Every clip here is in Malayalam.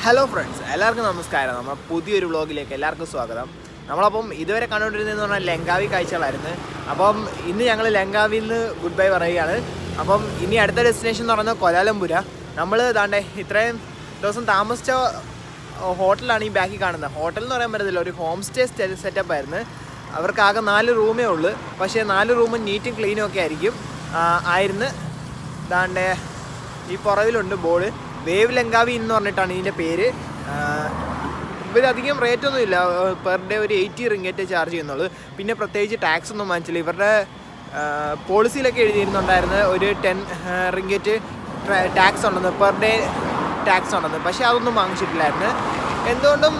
ഹലോ ഫ്രണ്ട്സ്, എല്ലാവർക്കും നമസ്കാരം. നമ്മുടെ പുതിയൊരു വ്ളോഗിലേക്ക് എല്ലാവർക്കും സ്വാഗതം. നമ്മളപ്പം ഇതുവരെ കണ്ടുകൊണ്ടിരുന്നതെന്ന് പറഞ്ഞാൽ ലങ്കാവി കാഴ്ചകളായിരുന്നു. അപ്പം ഇന്ന് ഞങ്ങൾ ലങ്കാവിയിൽ നിന്ന് ഗുഡ് ബൈ പറയുകയാണ്. അപ്പം ഇനി അടുത്ത ഡെസ്റ്റിനേഷൻ എന്ന് പറയുന്നത് കൊലാലംപൂരാ. നമ്മൾ ദാണ്ടെ ഇത്രയും ദിവസം താമസിച്ച ഹോട്ടലാണ് ഈ ബാക്കിൽ കാണുന്നത്. ഹോട്ടൽ എന്ന് പറയാൻ പറ്റത്തില്ല, ഒരു ഹോം സ്റ്റേ സെറ്റപ്പ് ആയിരുന്നു. അവർക്കാകെ 4 റൂമേ ഉള്ളൂ. പക്ഷേ 4 റൂമും നീറ്റും ക്ലീനും ഒക്കെ ആയിരുന്നു. ദാണ്ടെ ഈ പുറകിലുണ്ട് ബോർഡ്, വേവ് ലങ്കാവി എന്ന് പറഞ്ഞിട്ടാണ് ഇതിൻ്റെ പേര്. ഇവരധികം റേറ്റൊന്നും ഇല്ല, പെർ ഡേ ഒരു 80 റിംഗറ്റ് ചാർജ് ചെയ്യുന്നുള്ളൂ. പിന്നെ പ്രത്യേകിച്ച് ടാക്സ് ഒന്നും വാങ്ങിച്ചില്ല. ഇവരുടെ പോളിസിയിലൊക്കെ എഴുതിയിരുന്നുണ്ടായിരുന്നു ഒരു 10 റിംഗറ്റ് ടാക്സ് ഉണ്ടെന്ന്, പെർ ഡേ ടാക്സ് ഉണ്ടെന്ന്. പക്ഷേ അതൊന്നും വാങ്ങിച്ചിട്ടില്ലായിരുന്നു. എന്തുകൊണ്ടും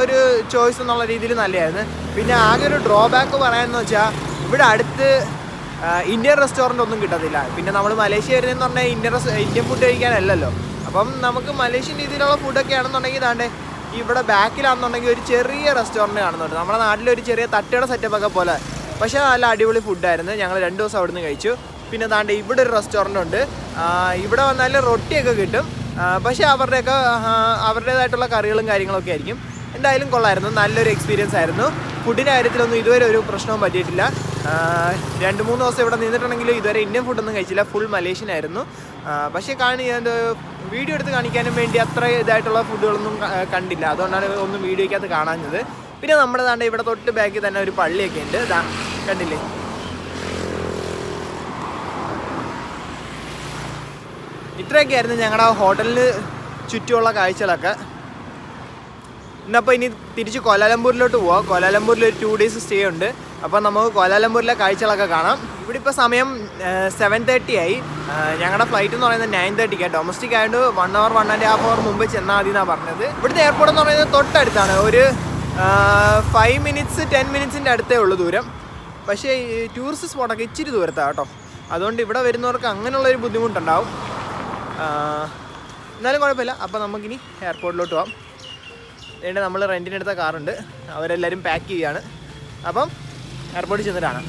ഒരു ചോയ്സ് എന്നുള്ള രീതിയിൽ നല്ലതായിരുന്നു. പിന്നെ ആകെ ഒരു ഡ്രോബാക്ക് പറയാമെന്ന് വെച്ചാൽ ഇവിടെ അടുത്ത് ഇന്ത്യൻ റെസ്റ്റോറൻ്റ് ഒന്നും കിട്ടത്തില്ല. പിന്നെ നമ്മൾ മലേഷ്യ വരുന്നതെന്ന് പറഞ്ഞാൽ ഇന്ത്യൻ ഫുഡ് കഴിക്കാനല്ലല്ലോ. അപ്പം നമുക്ക് മലേഷ്യൻ രീതിയിലുള്ള ഫുഡൊക്കെ ആണെന്നുണ്ടെങ്കിൽ ഇതാണ്ട് ഇവിടെ ബാക്കിലാണെന്നുണ്ടെങ്കിൽ ഒരു ചെറിയ റെസ്റ്റോറൻറ്റ് കാണുന്നുണ്ട്. നമ്മുടെ നാട്ടിലൊരു ചെറിയ തട്ടുകട സെറ്റപ്പൊക്കെ പോലെ, പക്ഷേ നല്ല അടിപൊളി ഫുഡായിരുന്നു. ഞങ്ങൾ 2 ദിവസം അവിടെ നിന്ന് കഴിച്ചു. പിന്നെ ദാണ്ട് ഇവിടെ ഒരു റെസ്റ്റോറൻ്റ് ഉണ്ട്. ഇവിടെ വന്നാൽ റൊട്ടിയൊക്കെ കിട്ടും, പക്ഷേ അവരുടേതായിട്ടുള്ള കറികളും കാര്യങ്ങളൊക്കെ ആയിരിക്കും. എന്തായാലും കൊള്ളായിരുന്നു, നല്ലൊരു എക്സ്പീരിയൻസ് ആയിരുന്നു. ഫുഡിൻ്റെ കാര്യത്തിലൊന്നും ഇതുവരെ ഒരു പ്രശ്നവും പറ്റിയിട്ടില്ല. 2-3 ദിവസം ഇവിടെ നിന്നിട്ടുണ്ടെങ്കിലും ഇതുവരെ ഇന്ത്യൻ ഫുഡൊന്നും കഴിച്ചില്ല, ഫുൾ മലേഷ്യൻ ആയിരുന്നു. പക്ഷേ വീഡിയോ എടുത്ത് കാണിക്കാനും വേണ്ടി അത്ര ഇതായിട്ടുള്ള ഫുഡുകളൊന്നും കണ്ടില്ല, അതുകൊണ്ടാണ് ഒന്നും വീഡിയോയ്ക്കകത്ത് കാണാഞ്ഞത്. പിന്നെ നമ്മുടെ താണ്ട ഇവിടെ തൊട്ട് ബാക്കിൽ തന്നെ ഒരു പള്ളിയൊക്കെ ഉണ്ട്, കണ്ടില്ലേ. ഇത്രയൊക്കെ ആയിരുന്നു ഞങ്ങളുടെ ഹോട്ടലിന് ചുറ്റുമുള്ള കാഴ്ചകളൊക്കെ. ഇന്നപ്പോൾ ഇനി തിരിച്ച് കോലാലംപൂരിലോട്ട് പോവാം. കോലാലംപൂരിൽ ഒരു 2 ഡേയ്സ് സ്റ്റേ ഉണ്ട്. അപ്പോൾ നമുക്ക് കോലാലംപൂരിലെ കാഴ്ചകളൊക്കെ കാണാം. ഇവിടെ ഇപ്പോൾ സമയം 7:30 ആയി. ഞങ്ങളുടെ ഫ്ലൈറ്റ് എന്ന് പറയുന്നത് 9:30. ഡൊമസ്റ്റിക് ആയതുകൊണ്ട് 1 hour 1.5 hour മുമ്പ് ചെന്നാൽ മതി എന്നാണ് പറഞ്ഞത്. ഇവിടുത്തെ എയർപോർട്ട് എന്ന് പറയുന്നത് തൊട്ടടുത്താണ്, ഒരു 5 minutes 10 minutes അടുത്തേ ഉള്ളൂ ദൂരം. പക്ഷേ ഈ ടൂറിസ്റ്റ് സ്പോട്ടൊക്കെ ഇച്ചിരി ദൂരത്താണ് കേട്ടോ. അതുകൊണ്ട് ഇവിടെ വരുന്നവർക്ക് അങ്ങനെയുള്ളൊരു ബുദ്ധിമുട്ടുണ്ടാവും. എന്നാലും കുഴപ്പമില്ല. അപ്പോൾ നമുക്കിനി എയർപോർട്ടിലോട്ട് പോകാം. എന്നിട്ട് നമ്മൾ റെൻറ്റിനെടുത്ത കാറുണ്ട്, അവരെല്ലാവരും പാക്ക് ചെയ്യുകയാണ്. അപ്പം എയർപോർട്ടിൽ ചെന്നിട്ടാണ്.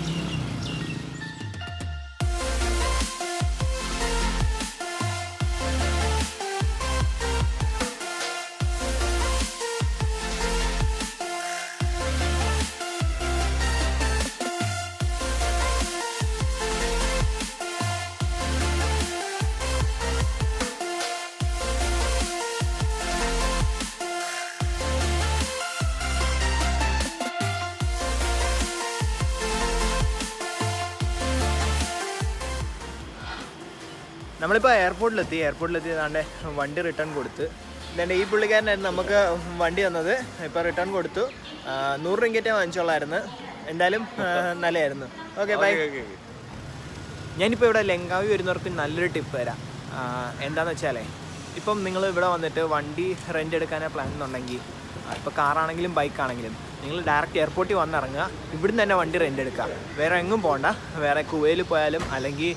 നമ്മളിപ്പോൾ എയർപോർട്ടിലെത്തി താണ്ടെ വണ്ടി റിട്ടേൺ കൊടുത്ത്. ഇതേണ്ട ഈ പുള്ളിക്കാരനായിരുന്നു നമുക്ക് വണ്ടി തന്നത്. ഇപ്പോൾ റിട്ടേൺ കൊടുത്തു. 100 റിംഗറ്റേ വാങ്ങിച്ചോളായിരുന്നു. എന്തായാലും നല്ലതായിരുന്നു. Okay bye. ഞാനിപ്പോൾ ഇവിടെ ലങ്കാവി വരുന്നവർക്ക് നല്ലൊരു ടിപ്പ് തരാം. എന്താണെന്ന് വെച്ചാലേ, ഇപ്പം നിങ്ങൾ ഇവിടെ വന്നിട്ട് വണ്ടി റെൻ്റ് എടുക്കാനാണ് പ്ലാൻ എന്നുണ്ടെങ്കിൽ, ഇപ്പോൾ കാറാണെങ്കിലും ബൈക്കാണെങ്കിലും, നിങ്ങൾ ഡയറക്റ്റ് എയർപോർട്ടിൽ വന്നിറങ്ങുക. ഇവിടുന്ന് തന്നെ വണ്ടി റെൻ്റ് എടുക്കുക. വേറെ എങ്ങും പോകണ്ട. വേറെ കുവയിൽ പോയാലും അല്ലെങ്കിൽ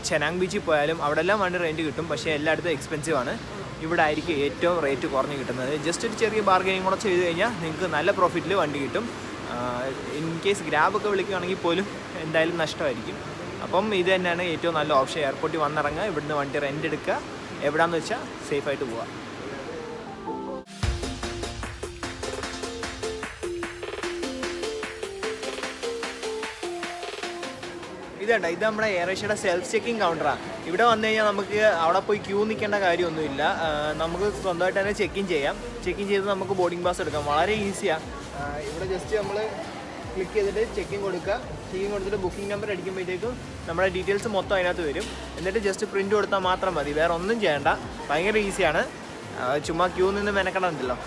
ചെനാങ് ബീച്ചിൽ പോയാലും അവിടെ എല്ലാം വണ്ടി റെൻറ്റ് കിട്ടും. പക്ഷേ എല്ലായിടത്തും എക്സ്പെൻസീവാണ്. ഇവിടെ ആയിരിക്കും ഏറ്റവും റേറ്റ് കുറഞ്ഞ് കിട്ടുന്നത്. ജസ്റ്റ് ഒരു ചെറിയ ബാർഗനിങ് കൂടെ ചെയ്ത് കഴിഞ്ഞാൽ നിങ്ങൾക്ക് നല്ല പ്രോഫിറ്റിൽ വണ്ടി കിട്ടും. ഇൻ കേസ് ഗ്രാബൊക്കെ വിളിക്കുകയാണെങ്കിൽ പോലും എന്തായാലും നഷ്ടമായിരിക്കും. അപ്പം ഇത് തന്നെയാണ് ഏറ്റവും നല്ല ഓപ്ഷൻ. എയർപോർട്ടിൽ വന്നിറങ്ങുക, ഇവിടുന്ന് വണ്ടി റെൻ്റ് എടുക്കുക, എവിടെയാണെന്ന് വെച്ചാൽ സേഫായിട്ട് പോവുക. ഇത് നമ്മുടെ എയർ ഏഷ്യയുടെ സെൽഫ് ചെക്കിങ് കൗണ്ടറാണ്. ഇവിടെ വന്നു കഴിഞ്ഞാൽ നമുക്ക് അവിടെ പോയി ക്യൂ നിൽക്കേണ്ട കാര്യമൊന്നുമില്ല. നമുക്ക് സ്വന്തമായിട്ട് തന്നെ ചെക്കിൻ ചെയ്യാം. ചെക്കിൻ ചെയ്ത് നമുക്ക് ബോർഡിംഗ് പാസ് എടുക്കാം. വളരെ ഈസിയാണ്. ഇവിടെ ജസ്റ്റ് നമ്മൾ ക്ലിക്ക് ചെയ്തിട്ട് ചെക്കിൻ കൊടുക്കുക. ചെക്കിൻ കൊടുത്തിട്ട് ബുക്കിംഗ് നമ്പർ അടിക്കുമ്പോഴത്തേക്കും നമ്മുടെ ഡീറ്റെയിൽസ് മൊത്തം അതിനകത്ത് വരും. എന്നിട്ട് ജസ്റ്റ് പ്രിൻറ്റ് കൊടുത്താൽ മാത്രം മതി, വേറെ ഒന്നും ചെയ്യേണ്ട. ഭയങ്കര ഈസിയാണ്. ചുമ്മാ ക്യൂ നിന്ന് മെനക്കെടണ്ടല്ലോ.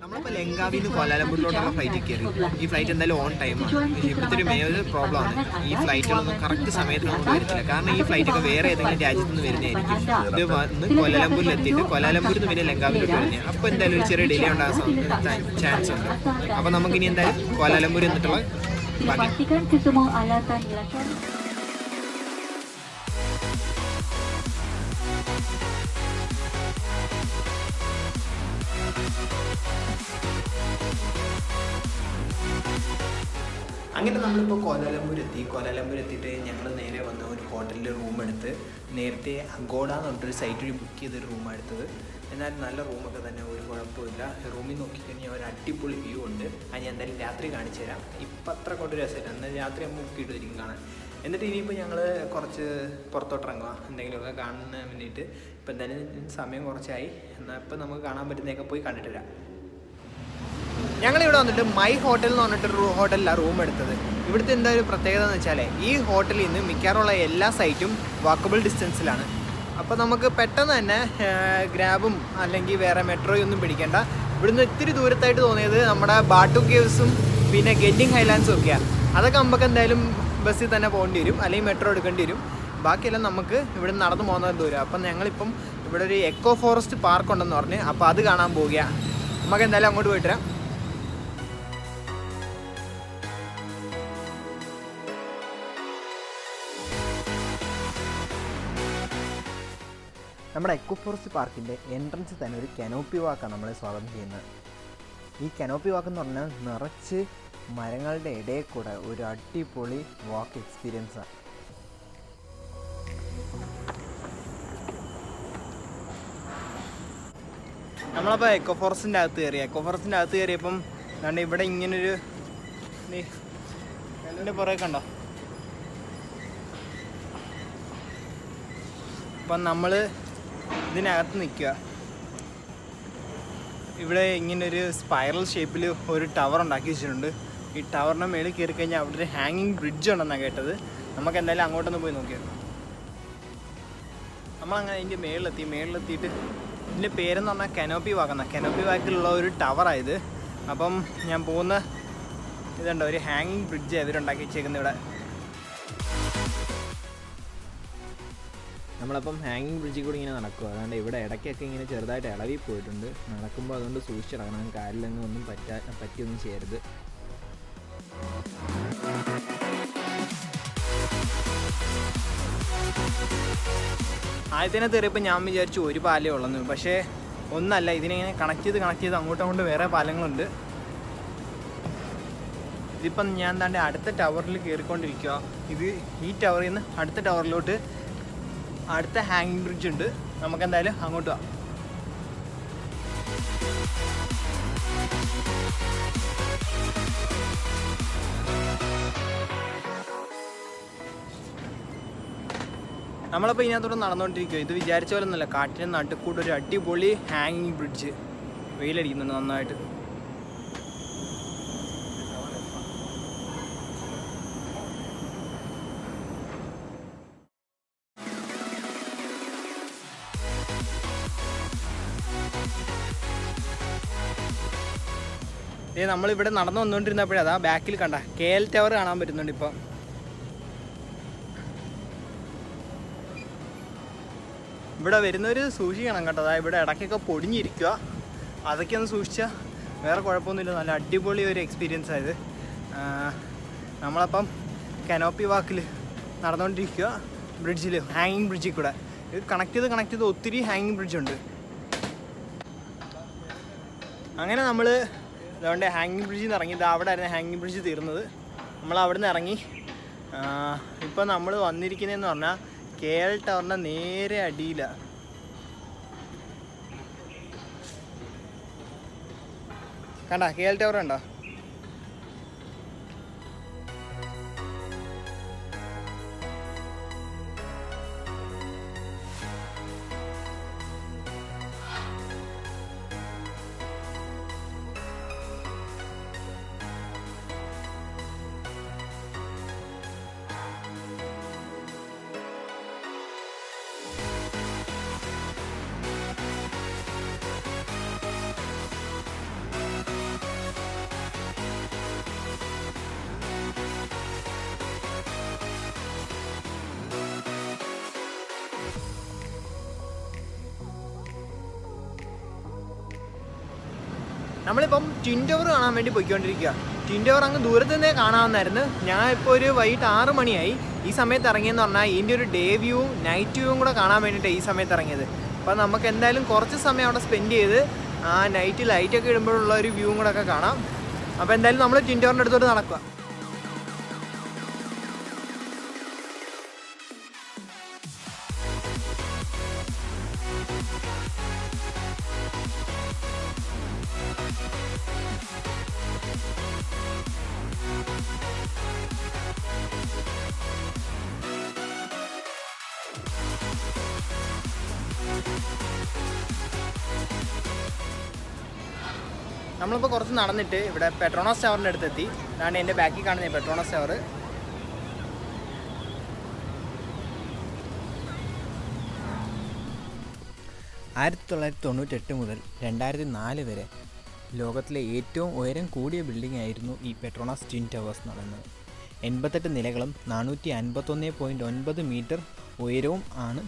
നമ്മളിപ്പോൾ ലങ്കാവിയിൽ നിന്ന് കോലാലംപൂരിലോട്ടുള്ള ഫ്ലൈറ്റിൽ കയറി. ഈ ഫ്ലൈറ്റ് എന്തായാലും ഓൺ ടൈമാണ്. പക്ഷേ ഇവിടുത്തെ ഒരു മേജർ പ്രോബ്ലമാണ്, ഈ ഫ്ലൈറ്റുകളൊന്നും കറക്റ്റ് സമയത്തിനൊന്നും വരത്തില്ല. കാരണം ഈ ഫ്ലൈറ്റൊക്കെ വേറെ ഏതെങ്കിലും രാജ്യത്ത് നിന്ന് വരുന്നതായിരിക്കും. ഇത് വന്ന് കോലാലംപൂരിൽ എത്തിയിട്ട് കോലാലംപൂരിൽ നിന്ന് പിന്നെ ലങ്കാവിലോട്ട് വരുന്നത്. അപ്പോൾ എന്തായാലും ഒരു ചെറിയ ഡിലേ ഉണ്ടാകാൻ ചാൻസ് ഉണ്ട്. അപ്പോൾ നമുക്കിനി എന്തായാലും കോലാലംപൂരിൽ എന്നിട്ടുള്ള ബാക്കി. അങ്ങനെ നമ്മളിപ്പോൾ കോലാലംപൂർ എത്തിയിട്ട് ഞങ്ങൾ നേരെ വന്ന ഒരു ഹോട്ടലിൽ റൂം എടുത്ത് നേരത്തെ അഗോഡ എന്ന് പറഞ്ഞിട്ടൊരു സൈറ്റ് വഴി ബുക്ക് ചെയ്തൊരു റൂമാണ് എടുത്തത്. എന്നാൽ നല്ല റൂമൊക്കെ തന്നെ, ഒരു കുഴപ്പമില്ല. റൂമിൽ നോക്കിക്കഴിഞ്ഞാൽ ഒരു അടിപൊളി വ്യൂ ഉണ്ട്. അത് ഞാൻ എന്തായാലും രാത്രി കാണിച്ചു തരാം. ഇപ്പം അത്ര കൊണ്ട് രസമില്ല, എന്നാൽ രാത്രി നമ്മൾ ബുക്ക് ചെയ്തിരിക്കും കാണാൻ. എന്നിട്ട് ഇനിയിപ്പോൾ ഞങ്ങൾ കുറച്ച് പുറത്തോട്ടിറങ്ങുക, എന്തെങ്കിലുമൊക്കെ കാണാൻ വേണ്ടിയിട്ട്. ഇപ്പം എന്തായാലും സമയം കുറച്ചായി, എന്നാൽ ഇപ്പം നമുക്ക് കാണാൻ പറ്റുന്നതൊക്കെ പോയി കണ്ടിട്ട് വരാം. ഞങ്ങളിവിടെ വന്നിട്ട് മൈ ഹോട്ടൽ എന്ന് പറഞ്ഞിട്ടൊരു ഹോട്ടലിലാണ് റൂം എടുത്തത്. ഇവിടുത്തെ എന്താ ഒരു പ്രത്യേകത എന്ന് വെച്ചാൽ ഈ ഹോട്ടലിൽ നിന്ന് മിക്കവാറുള്ള എല്ലാ സൈറ്റും വാക്കബിൾ ഡിസ്റ്റൻസിലാണ്. അപ്പോൾ നമുക്ക് പെട്ടെന്ന് തന്നെ ഗ്രാബും അല്ലെങ്കിൽ വേറെ മെട്രോയും ഒന്നും പിടിക്കേണ്ട. ഇവിടുന്ന് ഇത്തിരി ദൂരത്തായിട്ട് തോന്നിയത് നമ്മുടെ ബാട്ടു കേവ്സും പിന്നെ ഗെല്ലിംഗ് ഹൈലാൻഡ്സും ഒക്കെയാണ്. അതൊക്കെ നമുക്ക് എന്തായാലും ബസ്സിൽ തന്നെ പോകേണ്ടി വരും, അല്ലെങ്കിൽ മെട്രോ എടുക്കേണ്ടി വരും. ബാക്കിയെല്ലാം നമുക്ക് ഇവിടെ നടന്നു പോകുന്നത് ദൂരം. അപ്പം ഞങ്ങളിപ്പം ഇവിടെ ഒരു എക്കോ ഫോറസ്റ്റ് പാർക്ക് ഉണ്ടെന്ന് പറഞ്ഞ്, അപ്പോൾ അത് കാണാൻ പോവുകയാണ്. നമുക്ക് എന്തായാലും അങ്ങോട്ട് പോയിട്ട് വരാം. നമ്മുടെ എക്കോ ഫോറസ്റ്റ് പാർക്കിൻ്റെ എൻട്രൻസിൽ തന്നെ ഒരു കനോപ്പി വാക്കാണ് നമ്മളെ സ്വാഗതം ചെയ്യുന്നത്. ഈ കനോപ്പി വാക്ക് എന്ന് പറഞ്ഞാൽ നിറച്ച് മരങ്ങളുടെ ഇടയിൽ കൂടെ ഒരു അടിപൊളി വാക്ക് എക്സ്പീരിയൻസാണ്. നമ്മളപ്പോൾ എക്കോ ഫോറസ്റ്റിൻ്റെ അകത്ത് കയറിയപ്പം അതുകൊണ്ട് ഇവിടെ ഇങ്ങനൊരു എൻ്റെ പുറകെ കണ്ടോ. അപ്പം നമ്മൾ ഇതിനകത്ത് നിൽക്കുക. ഇവിടെ ഇങ്ങനൊരു സ്പൈറൽ ഷേപ്പിൽ ഒരു ടവർ ഉണ്ടാക്കി വെച്ചിട്ടുണ്ട്. ഈ ടവറിൻ്റെ മേളിൽ കയറി കഴിഞ്ഞാൽ അവിടെ ഒരു ഹാങ്ങിങ് ബ്രിഡ്ജ് ഉണ്ടെന്നാണ് കേട്ടത്. നമുക്ക് എന്തായാലും അങ്ങോട്ടൊന്ന് പോയി നോക്കിയാൽ. നമ്മളങ്ങനെ അതിൻ്റെ മേളിലെത്തിയിട്ട് ഇതിൻ്റെ പേരെന്ന് പറഞ്ഞാൽ കനോപ്പി വാക്കിലുള്ള ഒരു ടവറായത്. അപ്പം ഞാൻ പോകുന്ന ഇതുണ്ടോ, ഒരു ഹാങ്ങിങ് ബ്രിഡ്ജ് അവരുണ്ടാക്കി വെച്ചേക്കുന്നത് ഇവിടെ. നമ്മളപ്പം ഹാങ്ങിങ് ബ്രിഡ്ജിൽ കൂടി ഇങ്ങനെ നടക്കുക. അതുകൊണ്ട് ഇവിടെ ഇടയ്ക്കൊക്കെ ഇങ്ങനെ ചെറുതായിട്ട് ഇളവി പോയിട്ടുണ്ട്. നടക്കുമ്പോൾ അതുകൊണ്ട് സൂക്ഷിച്ചിടക്കണം, കാലിലൊന്നും ഒന്നും പറ്റിയൊന്നും ചെയ്യരുത്. ആദ്യത്തിനെ കയറിയപ്പോൾ ഞാൻ വിചാരിച്ചു ഒരു പാലേ ഉള്ളെന്ന്. പക്ഷേ ഒന്നല്ല, ഇതിനെ കണക്ട് ചെയ്ത് അങ്ങോട്ട് വേറെ പാലങ്ങളുണ്ട്. ഇതിപ്പം ഞാൻ താണ്ടെ അടുത്ത ടവറിൽ കയറിക്കൊണ്ടിരിക്കുക. ഈ ടവറിൽ നിന്ന് അടുത്ത ടവറിലോട്ട് അടുത്ത ഹാങ്ങിങ് ബ്രിഡ്ജ് ഉണ്ട്. നമുക്കെന്തായാലും അങ്ങോട്ട് പോവാം. നമ്മളപ്പോൾ ഇതിനകത്തോടെ നടന്നുകൊണ്ടിരിക്കുക. ഇത് വിചാരിച്ച പോലെ ഒന്നുമല്ല, കാട്ടിന് നടുക്കൂടെ ഒരു അടിപൊളി ഹാങ്ങിങ് ബ്രിഡ്ജ്. വെയിലടിക്കുന്നുണ്ട് നന്നായിട്ട്. നമ്മളിവിടെ നടന്നു വന്നുകൊണ്ടിരുന്നപ്പോഴേ അതാ ബാക്കിൽ കണ്ട KL ടവർ കാണാൻ പറ്റുന്നുണ്ട്. ഇപ്പം ഇവിടെ വരുന്നവർ സൂക്ഷിക്കണം കേട്ടോ. അതായത് ഇവിടെ ഇടയ്ക്കൊക്കെ പൊടിഞ്ഞിരിക്കുക, അതൊക്കെ ഒന്ന് സൂക്ഷിച്ചാൽ വേറെ കുഴപ്പമൊന്നുമില്ല. നല്ല അടിപൊളി ഒരു എക്സ്പീരിയൻസ് ആയത്. നമ്മളപ്പം കനോപ്പി വാക്കിൽ നടന്നുകൊണ്ടിരിക്കുക, ബ്രിഡ്ജിൽ, ഹാങ്ങിങ് ബ്രിഡ്ജിൽ കൂടെ. ഇത് കണക്ട് ചെയ്ത് ഒത്തിരി ഹാങ്ങിങ് ബ്രിഡ്ജുണ്ട്. അങ്ങനെ നമ്മൾ അതുകൊണ്ട് ഹാങ്ങിങ് ബ്രിഡ്ജിൽ നിന്ന് ഇറങ്ങി. അവിടെ ആയിരുന്നു ഹാങ്ങിങ് ബ്രിഡ്ജ് തീർന്നത്. നമ്മൾ അവിടെ നിന്ന് ഇറങ്ങി. ഇപ്പം നമ്മൾ വന്നിരിക്കുന്നതെന്ന് പറഞ്ഞാൽ KL ടവറിൻ്റെ നേരെ അടിയിലാണ്. കണ്ട KL ടവർ കണ്ടോ? നമ്മളിപ്പം ട്വിൻ ടവർ കാണാൻ വേണ്ടി പോയിക്കൊണ്ടിരിക്കുക. ട്വിൻ ടവർ അങ്ങ് ദൂരത്ത് നിന്നേ കാണാമെന്നായിരുന്നു. ഞാൻ ഇപ്പോൾ ഒരു വൈകിട്ട് 6 മണിയായി ഈ സമയത്ത് ഇറങ്ങിയെന്ന് പറഞ്ഞാൽ ഇതിൻ്റെ ഒരു ഡേ വ്യൂവും നൈറ്റ് വ്യൂവും കൂടെ കാണാൻ വേണ്ടിയിട്ടാണ് ഈ സമയത്ത് ഇറങ്ങിയത്. അപ്പോൾ നമുക്ക് എന്തായാലും കുറച്ച് സമയം അവിടെ സ്പെൻഡ് ചെയ്ത് ആ നൈറ്റ് ലൈറ്റൊക്കെ ഇടുമ്പോഴുള്ള ഒരു വ്യൂവും കൂടെ ഒക്കെ കാണാം. അപ്പോൾ എന്തായാലും നമ്മൾ ട്വിൻ ടവറിൻ്റെ അടുത്തോട്ട് നടക്കുക. നമ്മളിപ്പോൾ കുറച്ച് നടന്നിട്ട് ഇവിടെ പെട്രോണസ് ടവറിൻ്റെ അടുത്തെത്തി. അതാണ് എൻ്റെ ബാക്കിൽ കാണുന്നത് പെട്രോണസ് ടവർ. ആയിരത്തി 1998 മുതൽ 2004 വരെ ലോകത്തിലെ ഏറ്റവും ഉയരം കൂടിയ ബിൽഡിംഗ് ആയിരുന്നു ഈ പെട്രോണസ് ട്വിൻ ടവേഴ്സ് എന്ന് പറയുന്നത്. 88 നിലകളും 451.9 മീറ്റർ ഉയരവും ആണ്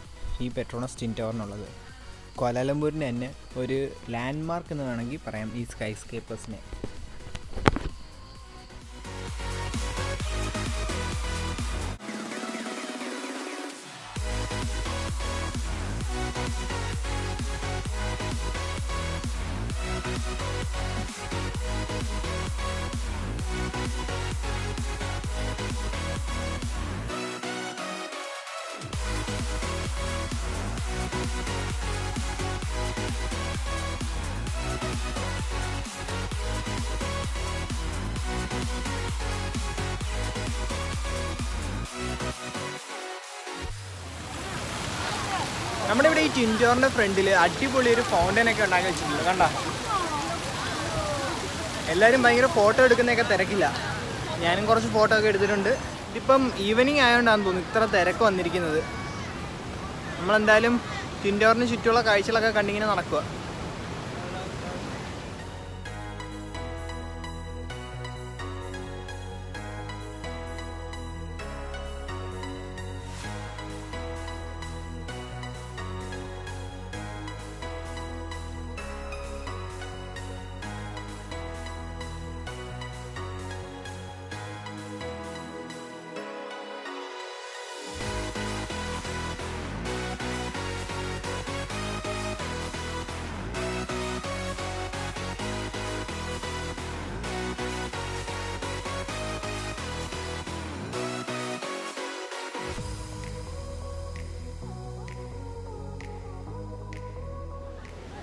ഈ പെട്രോണസ് ട്വിൻ ടവറിനുള്ളത്. കോലാലംപൂരിൻ്റെ തന്നെ ഒരു ലാൻഡ് മാർക്ക് എന്ന് വേണമെങ്കിൽ പറയാം ഈ സ്കൈ സ്കേപ്പേഴ്സിനെ. നമ്മുടെ ഇവിടെ ഈ ട്വിൻ ടവറിൻ്റെ ഫ്രണ്ടിൽ അടിപൊളി ഒരു ഫൗണ്ടനൊക്കെ ഉണ്ടാക്കി വെച്ചിട്ടുണ്ട്. കണ്ട, എല്ലാവരും ഭയങ്കര ഫോട്ടോ എടുക്കുന്നതൊക്കെ തിരക്കില്ല. ഞാനും കുറച്ച് ഫോട്ടോ ഒക്കെ എടുത്തിട്ടുണ്ട്. ഇതിപ്പം ഈവനിങ് ആയതുകൊണ്ടാണെന്ന് തോന്നുന്നു ഇത്ര തിരക്ക് വന്നിരിക്കുന്നത്. നമ്മളെന്തായാലും ട്വിൻ ടവറിന് ചുറ്റുമുള്ള കാഴ്ചകളൊക്കെ കണ്ടിങ്ങനെ നടക്കുക.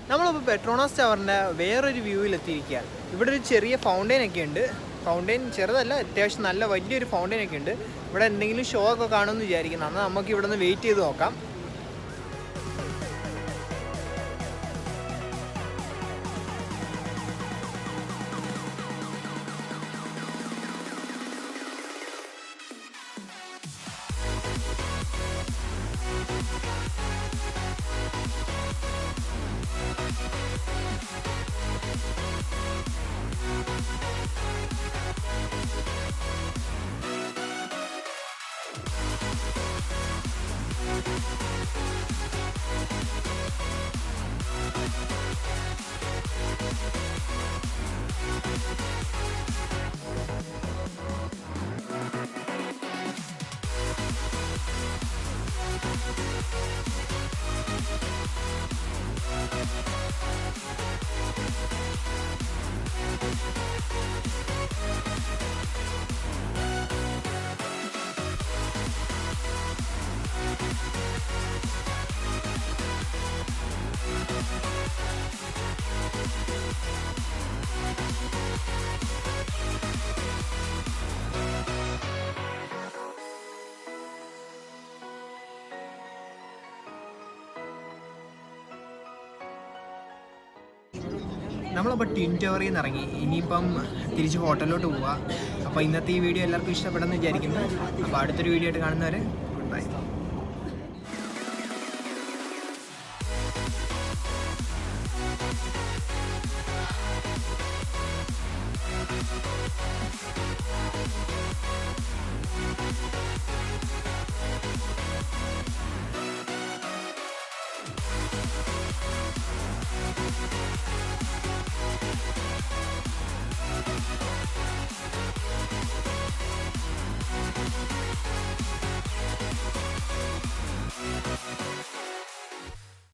നമ്മളിപ്പോൾ പെട്രോണസ് ടവറിൻ്റെ വേറൊരു വ്യൂവിലെത്തിയിരിക്കുക. ഇവിടെ ഒരു ചെറിയ ഫൗണ്ടെയിനൊക്കെ ഉണ്ട്. ഫൗണ്ടെയിൻ ചെറുതല്ല, അത്യാവശ്യം നല്ല വലിയൊരു ഫൗണ്ടെയിനൊക്കെ ഉണ്ട്. ഇവിടെ എന്തെങ്കിലും ഷോ ഒക്കെ കാണുമെന്ന് വിചാരിക്കുന്നു. എന്നാൽ നമുക്ക് ഇവിടെ നിന്ന് വെയിറ്റ് ചെയ്ത് നോക്കാം. നമ്മളപ്പോൾ ട്വിൻ ടവറിൽ നിന്ന് ഇറങ്ങി. ഇനിയിപ്പം തിരിച്ച് ഹോട്ടലിലോട്ട് പോവുക. അപ്പോൾ ഇന്നത്തെ ഈ വീഡിയോ എല്ലാവർക്കും ഇഷ്ടപ്പെടുമെന്ന് വിചാരിക്കുന്നു. അപ്പോൾ അടുത്തൊരു വീഡിയോ ആയിട്ട് കാണുന്നവരെ